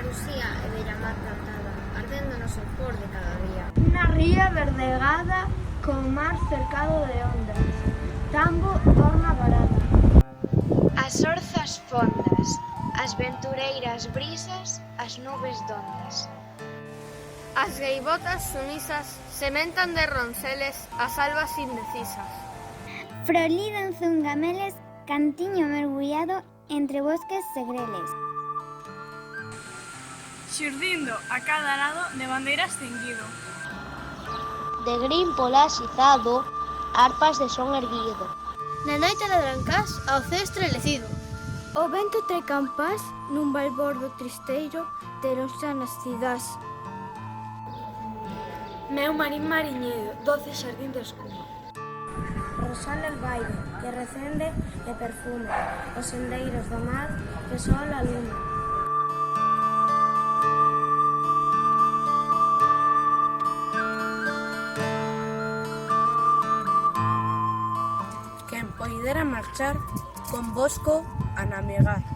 Lucía e Bellamar plantada, ardéndonos o por de cada día. Unha ría verdegada co mar cercado de ondas, tambo dorna varada. As orzas fondas, as ventureiras brisas, as nubes dondas. As gaivotas sumisas sementan de ronceles as albas indecisas. Frolidan zungameles, cantiño mergullado entre bosques segreles. Xurdindo a cada lado de bandeiras cinguido. De grin polás izado, arpas de son erguido. Na noite de Brancás ao ceo estrelecido. O vento tre campás nun balbordo tristeiro de lonxanas cidás. Meu marín mariñedo, doce xardín de escuma. Rosana el baile, que recende e perfuma os sendeiros do mar que sol a luna. Quen poidera marchar con Bosco a navegar.